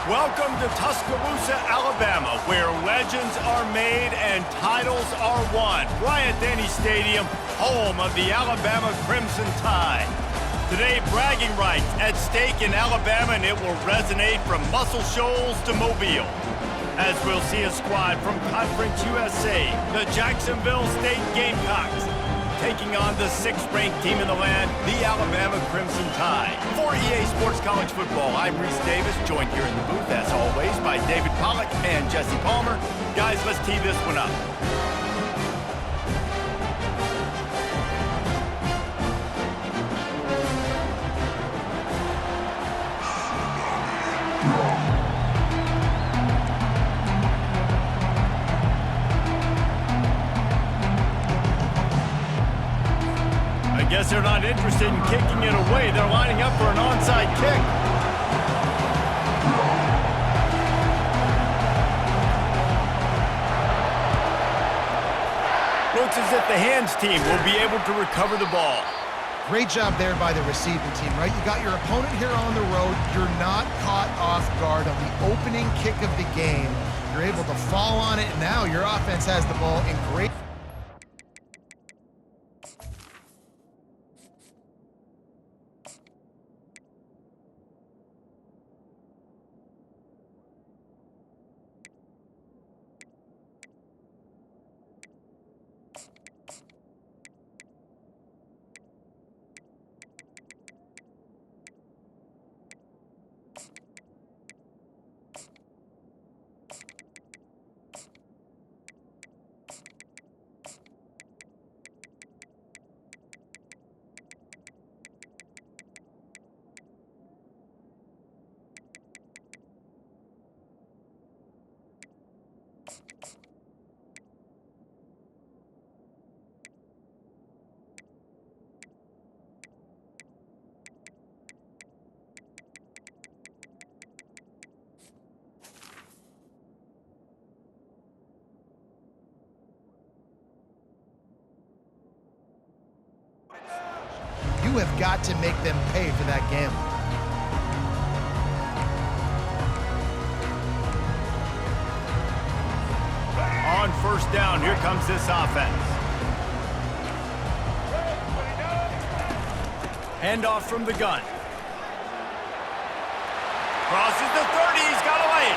Welcome to Tuscaloosa, Alabama, where legends are made and titles are won. Bryant-Denny Stadium, home of the Alabama Crimson Tide. Today, bragging rights at stake in Alabama, and it will resonate from Muscle Shoals to Mobile. As we'll see a squad from Conference USA, the Jacksonville State Gamecocks, taking on the 6th-ranked team in the land, the Alabama Crimson Tide. For EA Sports College Football, I'm Reese Davis, joined here in the booth, as always, by David Pollack and Jesse Palmer. Guys, let's tee this one up. I guess they're not interested in kicking it away. They're lining up for an onside kick. Looks as if the hands team will be able to recover the ball. Great job there by the receiving team, right? You got your opponent here on the road. You're not caught off guard on the opening kick of the game. You're able to fall on it, and now your offense has the ball in great... You have got to make them pay for that gamble. On first down, here comes this offense. Handoff from the gun. Crosses the 30, he's got away.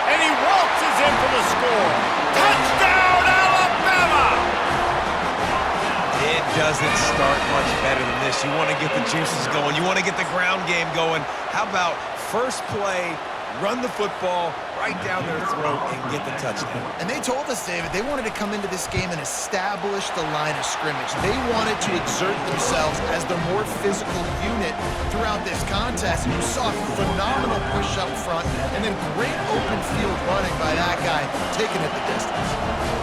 And he waltzes in for the score. Touchdown, Alabama! It doesn't start much better than this. You want to get the juices going. You want to get the ground game going. How about first play, run the football right down their throat and get the touchdown? And they told us, David, they wanted to come into this game and establish the line of scrimmage. They wanted to exert themselves as the more physical unit throughout this contest. And you saw phenomenal push up front and then great open field running by that guy, taking it the distance.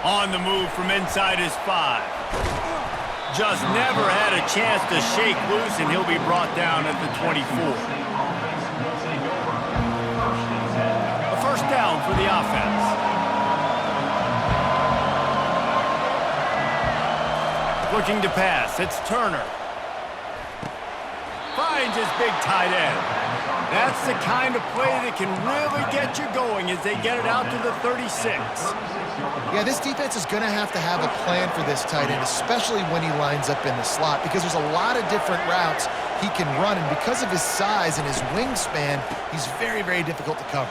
On the move from inside his 5. Just never had a chance to shake loose, and he'll be brought down at the 24. A first down for the offense. Looking to pass, it's Turner. Finds his big tight end. That's the kind of play that can really get you going as they get it out to the 36. Yeah, this defense is going to have a plan for this tight end, especially when he lines up in the slot, because there's a lot of different routes he can run, and because of his size and his wingspan, he's very, very difficult to cover.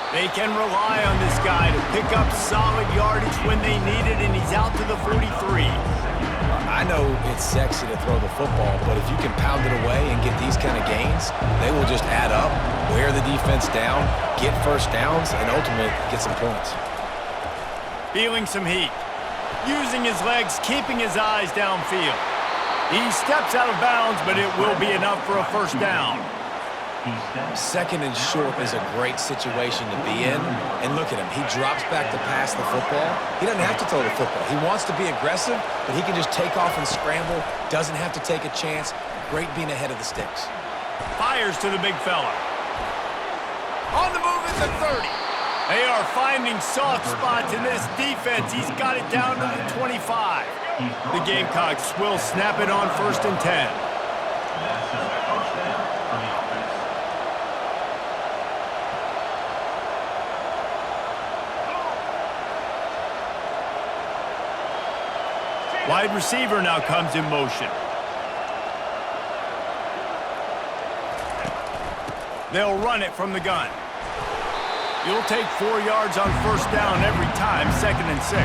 They can rely on this guy to pick up solid yardage when they need it, and he's out to the 43. I know it's sexy to throw the football, but if you can pound it away and get these kind of gains, they will just add up, wear the defense down, get first downs, and ultimately get some points. Feeling some heat. Using his legs, keeping his eyes downfield. He steps out of bounds, but it will be enough for a first down. Second and short is a great situation to be in. And look at him. He drops back to pass the football. He doesn't have to throw the football. He wants to be aggressive, but he can just take off and scramble. Doesn't have to take a chance. Great being ahead of the sticks. Fires to the big fella. On the move at the 30. They are finding soft spots in this defense. He's got it down to the 25. The Gamecocks will snap it on 1st and 10. Wide receiver now comes in motion. They'll run it from the gun. You'll take 4 yards on 1st down every time, 2nd and 6.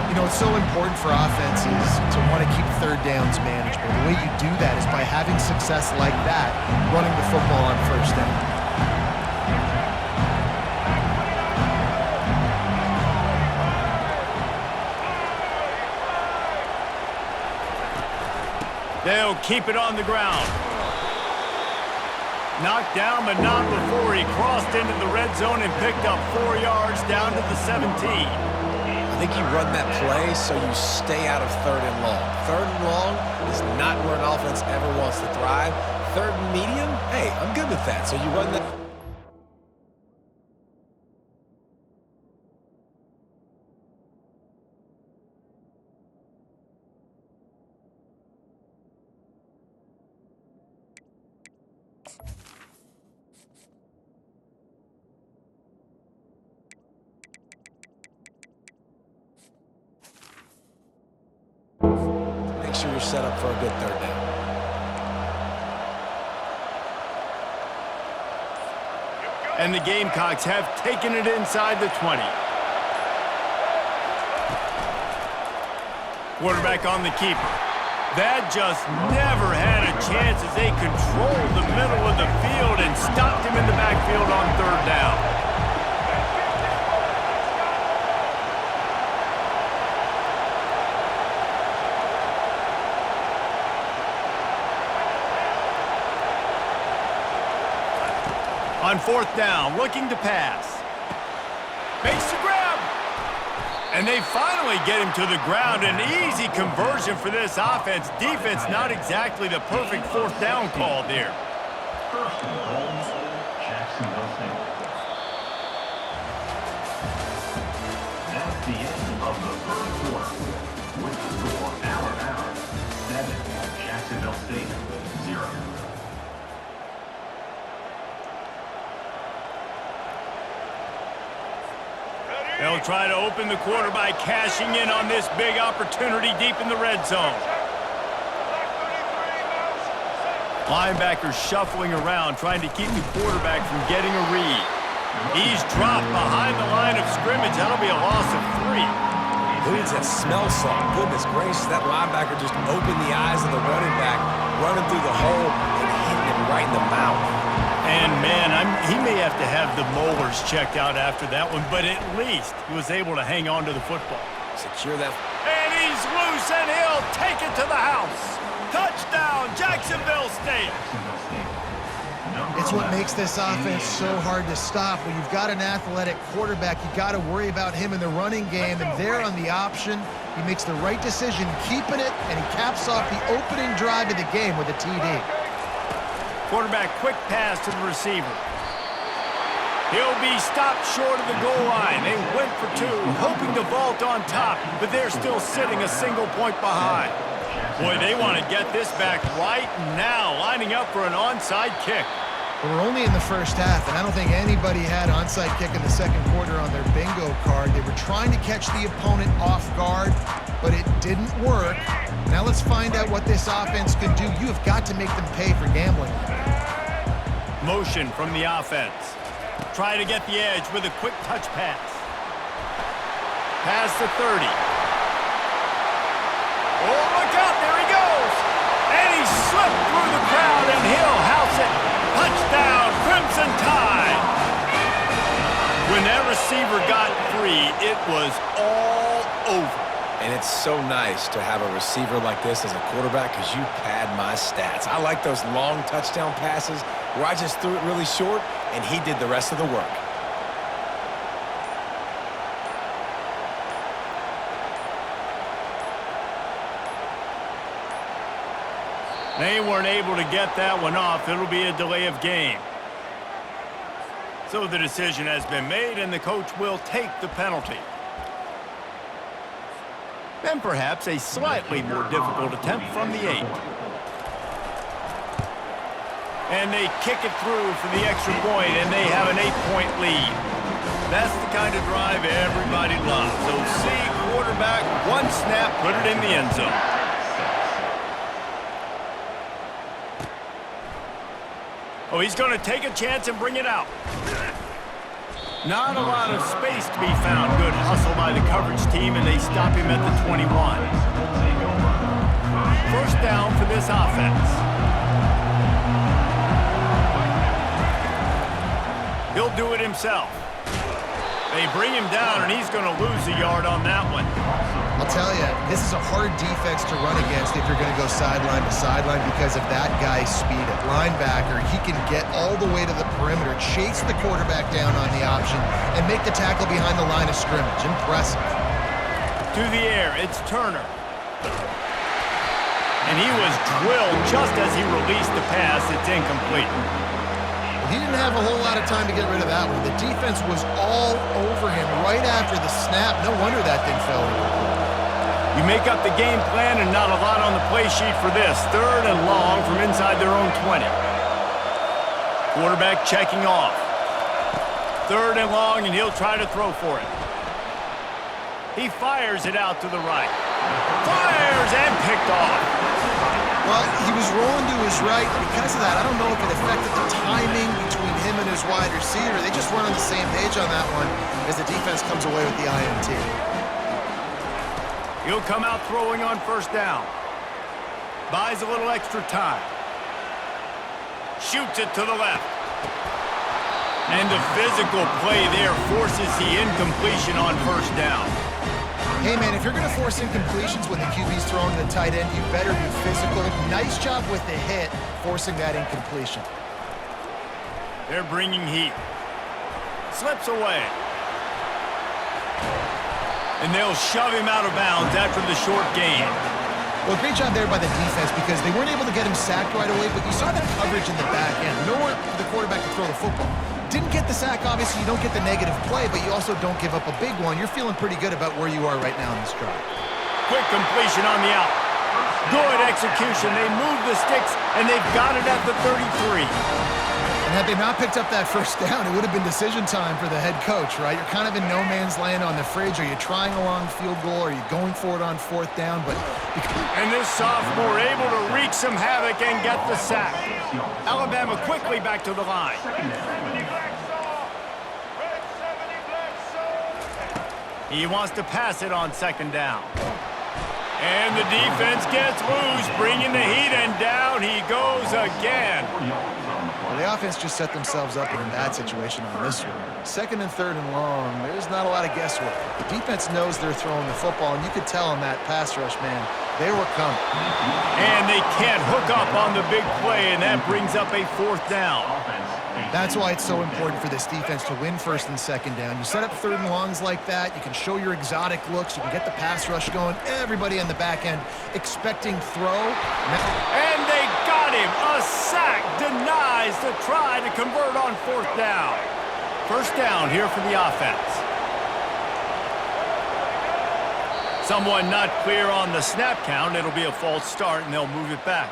You know, it's so important for offenses to want to keep 3rd downs manageable. The way you do that is by having success like that, running the football on 1st down. They'll keep it on the ground. Knocked down, but not before he crossed into the red zone and picked up 4 yards down to the 17. I think you run that play so you stay out of 3rd and long. 3rd and long is not where an offense ever wants to thrive. 3rd and medium, hey, I'm good with that. So you run that. Make sure you're set up for a good 3rd down. And the Gamecocks have taken it inside the 20. Quarterback on the keeper. That just never had a chance as they controlled the middle of the field and stopped him in the backfield on 3rd down. On 4th down, looking to pass. Makes the grab. And they finally get him to the ground. An easy conversion for this offense. Defense, not exactly the perfect 4th down call there. First and goal, Jacksonville State. That's the end of the 1st quarter. With the score, Alabama 7, Jacksonville State 0. They'll try to open the quarter by cashing in on this big opportunity deep in the red zone. Linebackers shuffling around, trying to keep the quarterback from getting a read. He's dropped behind the line of scrimmage. That'll be a loss of 3. Who needs that smell salt? Goodness gracious, that linebacker just opened the eyes of the running back, running through the hole and hitting him right in the mouth. And, man, he may have to have the molars checked out after that one, but at least he was able to hang on to the football. Secure that. And he's loose, and he'll take it to the house. Touchdown, Jacksonville State. It's what makes this offense so hard to stop. When you've got an athletic quarterback, you got to worry about him in the running game, and there on the option, he makes the right decision, keeping it, and he caps off the opening drive of the game with a TD. Quarterback quick pass to the receiver. He'll be stopped short of the goal line. They went for 2, hoping to vault on top, but they're still sitting a single point behind. Boy, they want to get this back right now, lining up for an onside kick. Well, we're only in the first half, and I don't think anybody had onside kick in the 2nd quarter on their bingo card. They were trying to catch the opponent off guard, but it didn't work. Now let's find out what this offense can do. You have got to make them pay for gambling. Motion from the offense. Try to get the edge with a quick touch pass. Pass to 30. Oh, look out, there he goes. And he slipped through the crowd, and he'll house it. Touchdown, Crimson Tide. When that receiver got free, it was all over. And it's so nice to have a receiver like this as a quarterback because you pad my stats. I like those long touchdown passes where I just threw it really short and he did the rest of the work. They weren't able to get that one off. It'll be a delay of game. So the decision has been made, and the coach will take the penalty. And perhaps a slightly more difficult attempt from the 8. And they kick it through for the extra point, and they have an 8-point lead. That's the kind of drive everybody loves. So see, quarterback, one snap, put it in the end zone. Oh, he's going to take a chance and bring it out. Not a lot of space to be found. Good hustle by the coverage team, and they stop him at the 21. First down for this offense. He'll do it himself. They bring him down, and he's going to lose a yard on that one. I'll tell you, this is a hard defense to run against if you're going to go sideline to sideline because of that guy's speed. At linebacker, he can get all the way to the perimeter, chase the quarterback down on the option, and make the tackle behind the line of scrimmage. Impressive. To the air, it's Turner. And he was drilled just as he released the pass. It's incomplete. He didn't have a whole lot of time to get rid of that one. The defense was all over him right after the snap. No wonder that thing fell incomplete. You make up the game plan and not a lot on the play sheet for this. 3rd and long from inside their own 20. Quarterback checking off. 3rd and long, and he'll try to throw for it. He fires it out to the right. Fires and picked off. Well, he was rolling to his right. Because of that, I don't know if it affected the timing between him and his wide receiver. They just weren't on the same page on that one as the defense comes away with the INT. He'll come out throwing on first down. Buys a little extra time. Shoots it to the left. And the physical play there forces the incompletion on first down. Hey, man, if you're going to force incompletions when the QB's throwing to the tight end, you better be physical. Nice job with the hit, forcing that incompletion. They're bringing heat. Slips away. And they'll shove him out of bounds after the short gain. Well, great job there by the defense because they weren't able to get him sacked right away, but you saw the coverage in the back end. Nowhere for the quarterback to throw the football. Didn't get the sack, obviously. You don't get the negative play, but you also don't give up a big one. You're feeling pretty good about where you are right now in this drive. Quick completion on the out. Good execution. They move the sticks, and they've got it at the 33. And had they not picked up that first down, it would have been decision time for the head coach, right? You're kind of in no man's land on the fridge. Are you trying a long field goal? Are you going for it on 4th down? And this sophomore able to wreak some havoc and get the sack. Alabama quickly back to the line. He wants to pass it on 2nd down. And the defense gets loose, bringing the heat, and down he goes again. Well, the offense just set themselves up in a bad situation on this one. 2nd and 3rd and long, there's not a lot of guesswork. The defense knows they're throwing the football, and you could tell on that pass rush, man, they were coming. And they can't hook up on the big play, and that brings up a 4th down. That's why it's so important for this defense to win 1st and 2nd down. You set up 3rd and longs like that, you can show your exotic looks, you can get the pass rush going, everybody on the back end expecting throw. And they got him. A sack denies the try to convert on 4th down. First down here for the offense. Someone not clear on the snap count. It'll be a false start, and they'll move it back.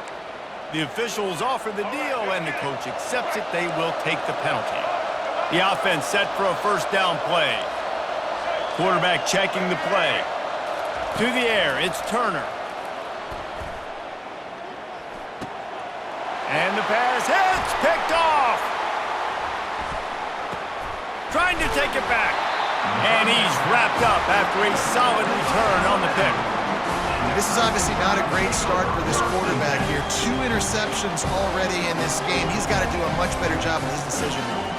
The officials offer the deal, and the coach accepts it. They will take the penalty. The offense set for a first down play. Quarterback checking the play. To the air, it's Turner. And the pass hits, picked off. Trying to take it back. And he's wrapped up after a solid return on the pick. This is obviously not a great start for this quarterback here. 2 interceptions already in this game. He's got to do a much better job with his decision-making.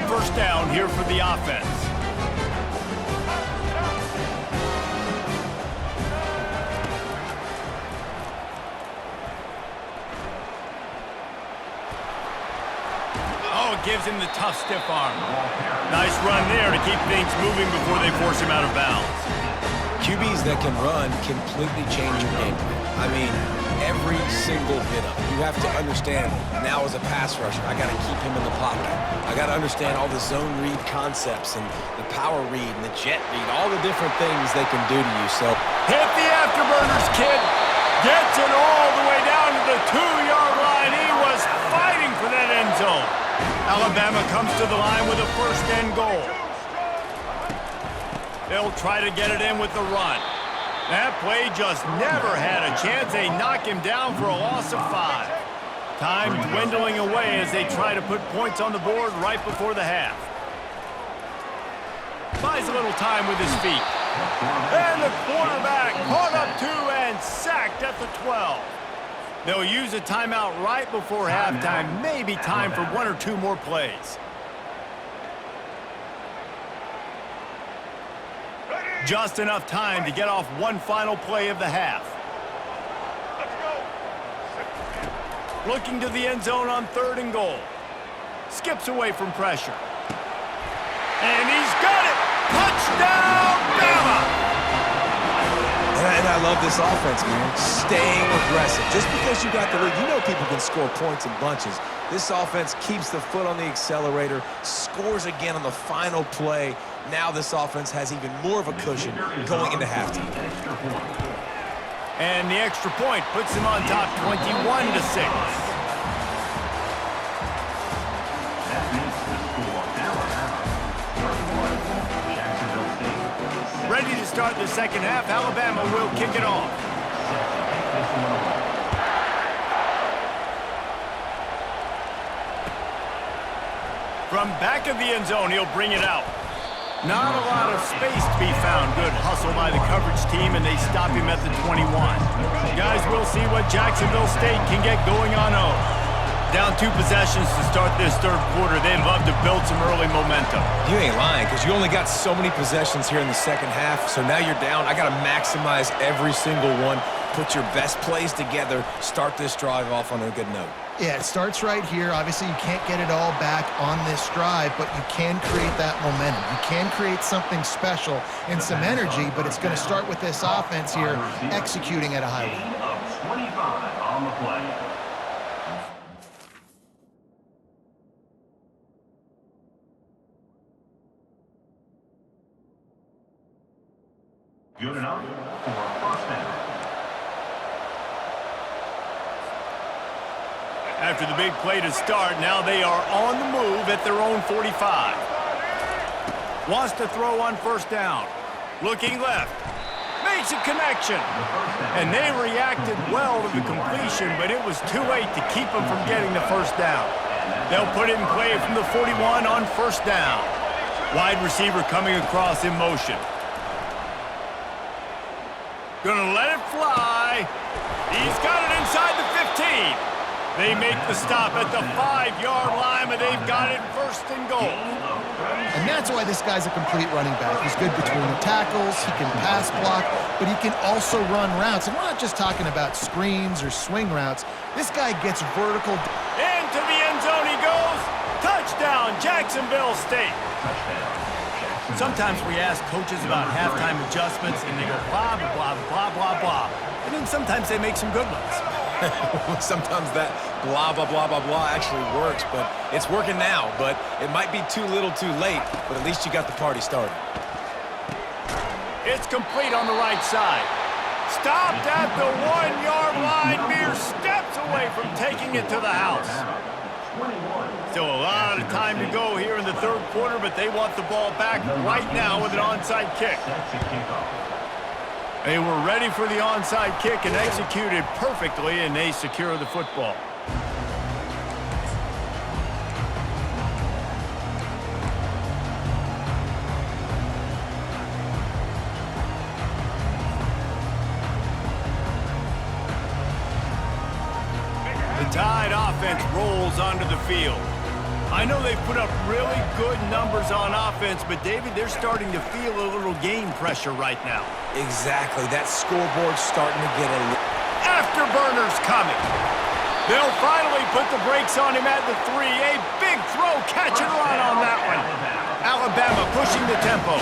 First down here for the offense. Oh, it gives him the tough, stiff arm. Nice run there to keep things moving before they force him out of bounds. QBs that can run completely change your game plan. I mean, every single bit of it. You have to understand, now as a pass rusher, I got to keep him in the pocket. I got to understand all the zone read concepts and the power read and the jet read, all the different things they can do to you. So hit the afterburners, kid. Gets it all the way down to the 2-yard line. He was fighting for that end zone. Alabama comes to the line with a first and goal. They'll try to get it in with the run. That play just never had a chance. They knock him down for a loss of 5. Time dwindling away as they try to put points on the board right before the half. Buys a little time with his feet. And the quarterback caught up 2 and sacked at the 12. They'll use a timeout right before halftime. Maybe time for 1 or 2 more plays. Just enough time to get off one final play of the half. Looking to the end zone on 3rd and goal. Skips away from pressure. And he's got it! Touchdown, Bama! And I love this offense, man. Staying aggressive. Just because you got the lead, you know people can score points in bunches. This offense keeps the foot on the accelerator, scores again on the final play. Now this offense has even more of a cushion going into halftime. And the extra point puts him on top 21-6. Ready to start the second half. Alabama will kick it off. From back of the end zone, he'll bring it out. Not a lot of space to be found. Good hustle by the coverage team, and they stop him at the 21. Guys, we'll see what Jacksonville State can get going on 0. Down 2 possessions to start this 3rd quarter. They'd love to build some early momentum. You ain't lying, because you only got so many possessions here in the second half, so now you're down. I got to maximize every single one. Put your best plays together. Start this drive off on a good note. Yeah, it starts right here. Obviously, you can't get it all back on this drive, but you can create that momentum. You can create something special and some energy, but it's going to start with this offense here executing at a high level. 25 on the play. Good enough for first down. After the big play to start, now they are on the move at their own 45. Wants to throw on first down. Looking left. Makes a connection. And they reacted well to the completion, but it was too late to keep them from getting the first down. They'll put it in play from the 41 on first down. Wide receiver coming across in motion. Gonna let it fly. He's got it inside the 15. They make the stop at the 5-yard line, but they've got it first and goal. And that's why this guy's a complete running back. He's good between the tackles, he can pass block, but he can also run routes. And we're not just talking about screens or swing routes. This guy gets vertical. Into the end zone he goes. Touchdown, Jacksonville State. Sometimes we ask coaches about halftime adjustments, and they go blah, blah, blah, blah, blah, blah. And then sometimes they make some good ones. Sometimes that blah, blah, blah, blah, blah actually works, but it's working now. But it might be too little too late, but at least you got the party started. It's complete on the right side. Stopped at the 1-yard line, mere steps away from taking it to the house. Still a lot of time to go here in the 3rd quarter, but they want the ball back right now with an onside kick. They were ready for the onside kick and executed perfectly, and they secure the football. The Tide offense rolls onto the field. I know they've put up really good numbers on offense, but David, they're starting to feel a little game pressure right now. Exactly. That scoreboard's starting to get a little... Afterburners coming. They'll finally put the brakes on him at the 3. A big throw, catch and run on that one. Alabama pushing the tempo.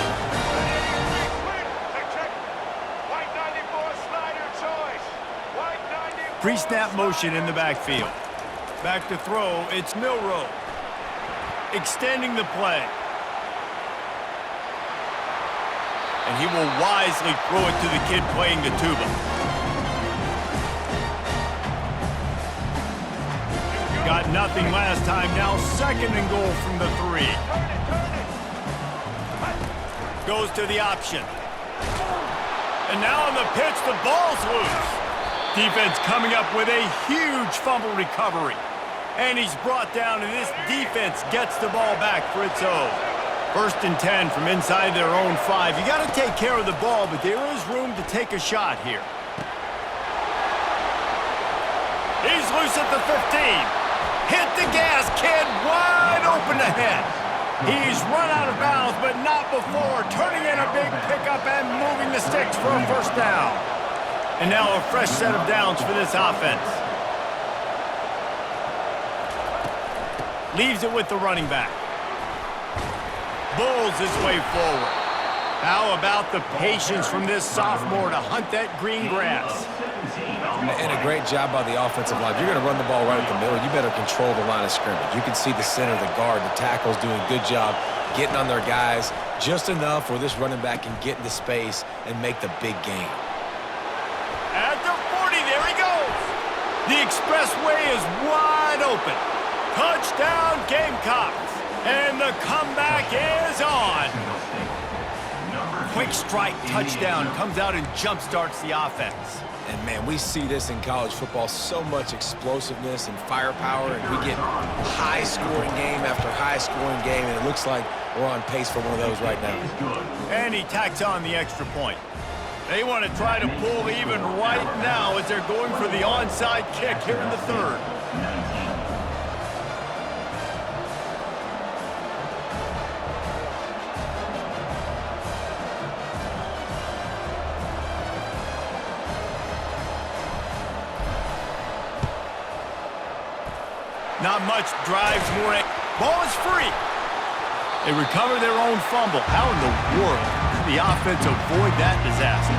White 94 Snyder choice. White 94. Pre-snap motion in the backfield. Back to throw, it's Milroe. Extending the play. And he will wisely throw it to the kid playing the tuba. Got nothing last time, now 2nd and goal from the 3. Goes to the option. And now on the pitch, the ball's loose. Defense coming up with a huge fumble recovery. And he's brought down, and this defense gets the ball back for its own. 1st and 10 from inside their own 5. You got to take care of the ball, but there is room to take a shot here. He's loose at the 15. Hit the gas, kid, wide open ahead. He's run out of bounds, but not before turning in a big pickup and moving the sticks for a 1st down. And now a fresh set of downs for this offense. Leaves it with the running back. Bulls his way forward. How about the patience from this sophomore to hunt that green grass? And a great job by the offensive line. If you're going to run the ball right at the middle, you better control the line of scrimmage. You can see the center, the guard, the tackles doing a good job getting on their guys just enough where this running back can get into space and make the big game. At the 40, there he goes. The expressway is wide open. Touchdown, Gamecocks. And the comeback is on. Quick strike touchdown comes out and jump-starts the offense. And, man, we see this in college football, so much explosiveness and firepower, and we get high-scoring game after high-scoring game, and it looks like we're on pace for one of those right now. And he tacks on the extra point. They want to try to pull even right now as they're going for the onside kick here in the 3rd. Not much drives more. Ball is free. They recover their own fumble. How in the world did the offense avoid that disaster?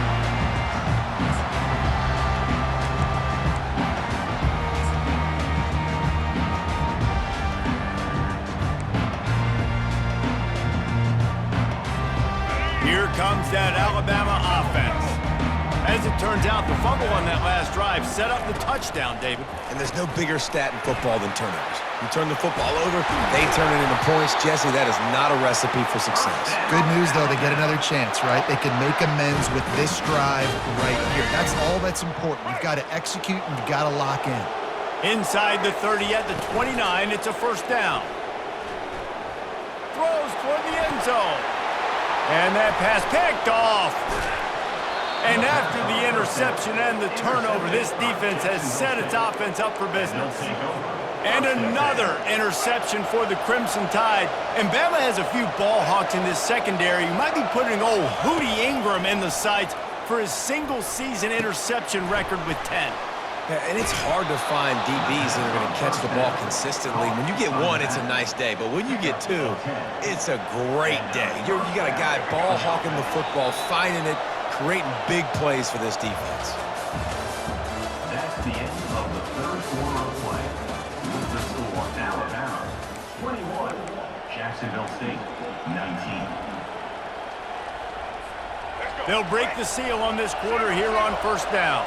Here comes that Alabama offense. As it turns out, the fumble on that last drive set up the touchdown, David. And there's no bigger stat in football than turnovers. You turn the football over, they turn it into points. Jesse, that is not a recipe for success. Good news, though, they get another chance, right? They can make amends with this drive right here. That's all that's important. You've got to execute and you've got to lock in. Inside the 30 at the 29, it's a 1st down. Throws toward the end zone. And that pass picked off. And after the interception and the turnover, this defense has set its offense up for business. And another interception for the Crimson Tide. And Bama has a few ball hawks in this secondary. You might be putting old Hootie Ingram in the sights for his single-season interception record with 10. Yeah, and it's hard to find DBs that are going to catch the ball consistently. When you get one, it's a nice day. But when you get two, it's a great day. You got a guy ball hawking the football, finding it, creating big plays for this defense. That's the end of the 3rd quarter of play. With the score, Alabama 21, Jacksonville State 19. They'll break the seal on this quarter here on 1st down.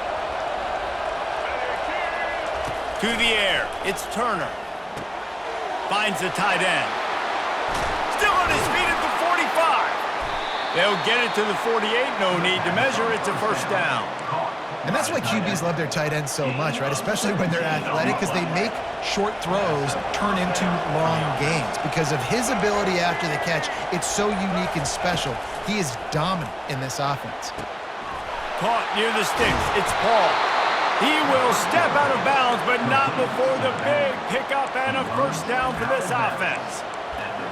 To the air, it's Turner. Finds the tight end. Still on his feet at the 45. They'll get it to the 48, no need to measure. It's a 1st down. And that's why QBs love their tight ends so much, right? Especially when they're athletic, because they make short throws turn into long gains. Because of his ability after the catch, it's so unique and special. He is dominant in this offense. Caught near the sticks, it's Paul. He will step out of bounds, but not before the big pickup and a 1st down for this offense.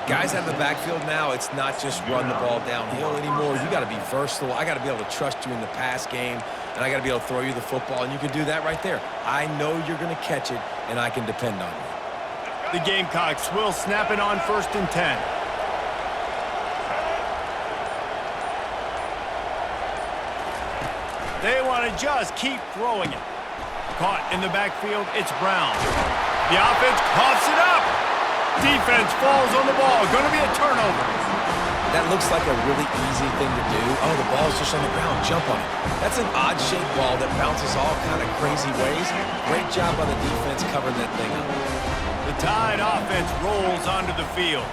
Guys out of the backfield now, it's not just run the ball downhill anymore. You got to be versatile. I got to be able to trust you in the pass game, and I got to be able to throw you the football, and you can do that right there. I know you're going to catch it, and I can depend on you. The Gamecocks will snap it on 1st and 10. They want to just keep throwing it. Caught in the backfield, it's Brown. The offense coughs it up. Defense falls on the ball. Going to be a turnover. That looks like a really easy thing to do. Oh, the ball's just on the ground. Jump on it. That's an odd-shaped ball that bounces all kind of crazy ways. Great job on the defense covering that thing up. The Tide offense rolls onto the field.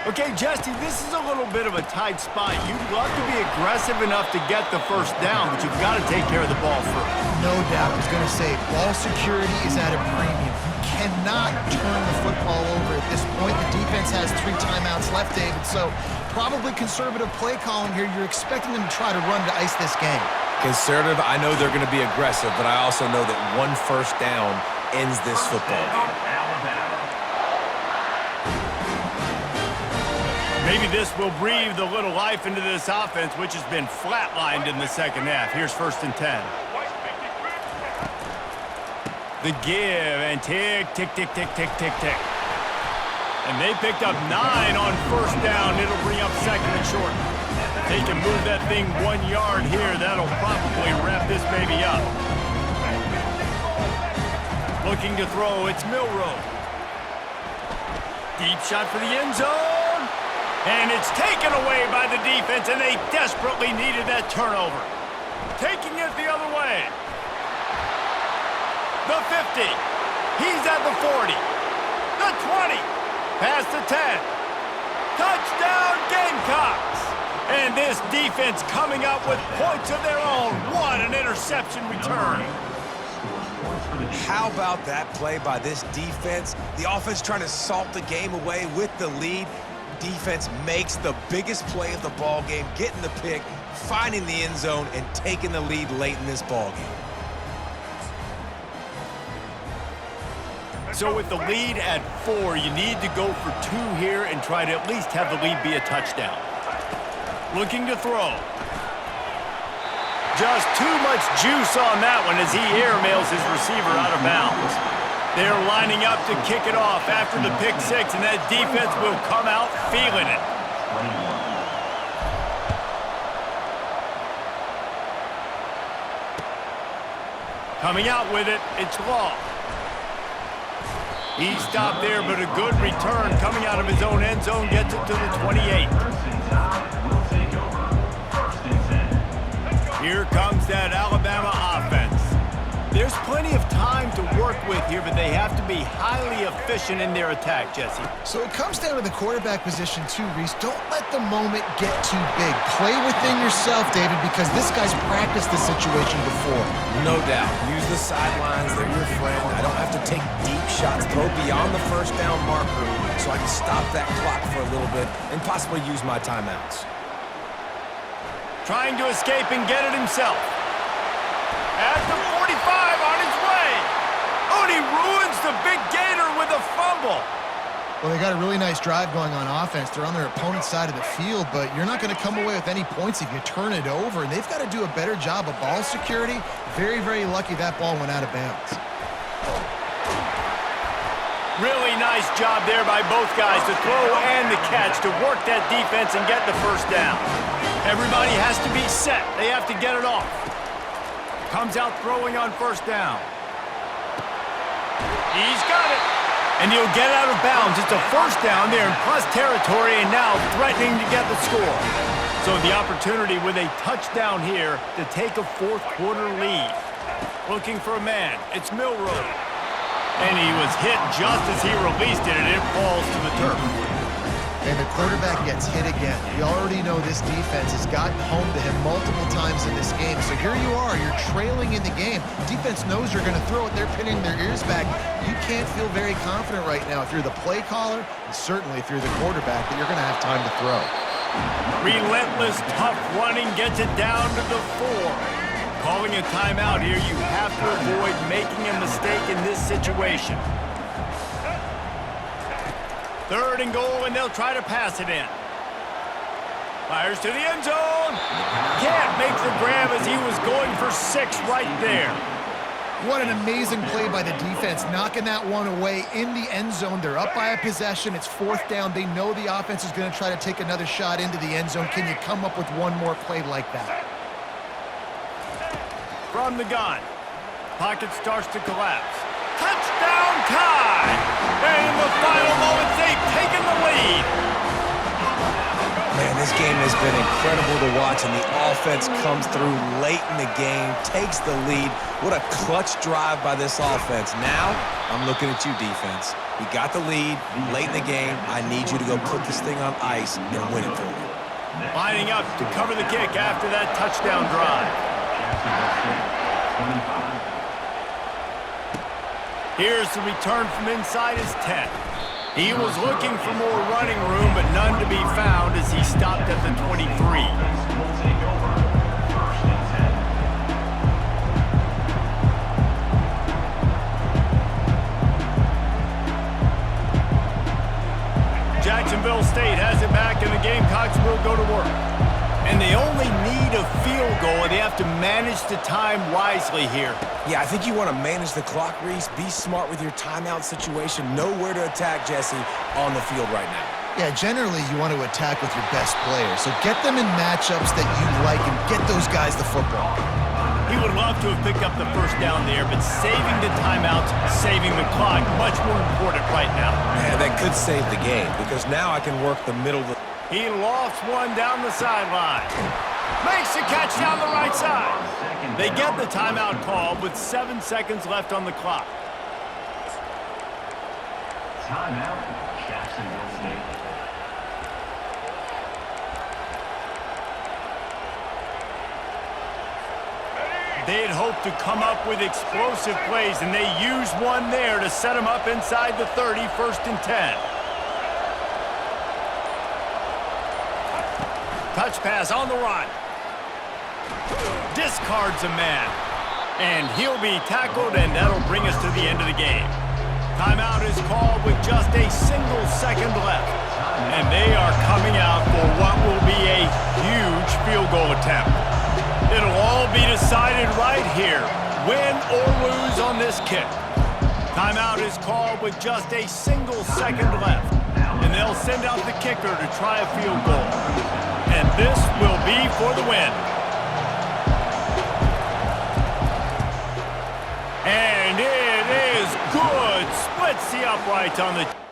Okay, Jesse, this is a little bit of a tight spot. You'd love to be aggressive enough to get the first down, but you've got to take care of the ball first. No doubt. I was going to say, ball security is at a premium. You cannot turn the football over at this point. The defense has 3 timeouts left, David, so probably conservative play calling here. You're expecting them to try to run to ice this game. Conservative, I know they're going to be aggressive, but I also know that 1 first down ends this football game. Maybe this will breathe a little life into this offense, which has been flatlined in the second half. Here's 1st and 10. The give, and tick, tick, tick, tick, tick, tick, tick. And they picked up 9 on first down. It'll bring up 2nd and short. If they can move that thing 1 yard here, that'll probably wrap this baby up. Looking to throw, it's Milroe. Deep shot for the end zone. And it's taken away by the defense, and they desperately needed that turnover. Taking it the other way. The 50. He's at the 40. The 20. Past the 10. Touchdown, Gamecocks. And this defense coming up with points of their own. What an interception return. How about that play by this defense? The offense trying to salt the game away with the lead. Defense makes the biggest play of the ball game, getting the pick, finding the end zone, and taking the lead late in this ball game. So with the lead at 4, you need to go for 2 here and try to at least have the lead be a touchdown. Looking to throw. Just too much juice on that one as he airmails his receiver out of bounds. They're lining up to kick it off after the pick 6, and that defense will come out feeling it. Coming out with it, it's Law. He stopped there, but a good return coming out of his own end zone gets it to the 28. Here comes that Alabama offense. There's plenty of time to work with here, but they have to be highly efficient in their attack, Jesse. So it comes down to the quarterback position too, Reese. Don't let the moment get too big. Play within yourself, David, because this guy's practiced this situation before. No doubt. Use the sidelines. They're your friend. I don't have to take deep shots, throw beyond the first down marker so I can stop that clock for a little bit and possibly use my timeouts. Trying to escape and get it himself. At the 45 on his way. Oh, and he ruins the big gator with a fumble. Well, they got a really nice drive going on offense. They're on their opponent's side of the field, but you're not going to come away with any points if you turn it over, and they've got to do a better job of ball security. Very, very lucky that ball went out of bounds. Really nice job there by both guys, the throw and the catch, to work that defense and get the first down. Everybody has to be set. They have to get it off. Comes out throwing on first down. He's got it. And he'll get out of bounds. It's a first down there in plus territory, and now threatening to get the score. So the opportunity with a touchdown here to take a 4th quarter lead. Looking for a man. It's Milroe. And he was hit just as he released it, and it falls to the turf. And the quarterback gets hit again. We already know this defense has gotten home to him multiple times in this game. So here you are, you're trailing in the game. Defense knows you're going to throw it. They're pinning their ears back. You can't feel very confident right now if you're the play caller, and certainly if you're the quarterback, that you're going to have time to throw. Relentless, tough running gets it down to the 4. Calling a timeout here, you have to avoid making a mistake in this situation. 3rd and goal, and they'll try to pass it in. Fires to the end zone. Can't make the grab as he was going for 6 right there. What an amazing play by the defense, knocking that one away in the end zone. They're up by a possession. It's 4th down. They know the offense is going to try to take another shot into the end zone. Can you come up with one more play like that? From the gun. Pocket starts to collapse. Touchdown tie! And in the final moments, they've taken the lead. Man, this game has been incredible to watch, and the offense comes through late in the game, takes the lead. What a clutch drive by this offense. Now, I'm looking at you, defense. You got the lead late in the game. I need you to go put this thing on ice and win it for me. Lining up to cover the kick after that touchdown drive. Here's the return from inside his 10. He was looking for more running room, but none to be found as he stopped at the 23. Jacksonville State has it back, and the Gamecocks will go to work. And they only need a field goal, and they have to manage the time wisely here. Yeah, I think you want to manage the clock, Reese. Be smart with your timeout situation. Know where to attack, Jesse, on the field right now. Yeah, generally you want to attack with your best players. So get them in matchups that you like and get those guys the football. He would love to have picked up the first down there, but saving the timeouts, saving the clock, much more important right now. Man, that could save the game, because now I can work the middle of the... He lofts one down the sideline. Makes the catch down the right side. They get the timeout call with 7 seconds left on the clock. Timeout, Jacksonville State. They had hoped to come up with explosive plays, and they used one there to set them up inside the 30, 1st and 10. Touch pass on the run. Discards a man. And he'll be tackled, and that'll bring us to the end of the game. Timeout is called with just a single second left. And they are coming out for what will be a huge field goal attempt. It'll all be decided right here, win or lose on this kick. Timeout is called with just a single second left. And they'll send out the kicker to try a field goal. And this will be for the win. And it is good. Splits the uprights on the...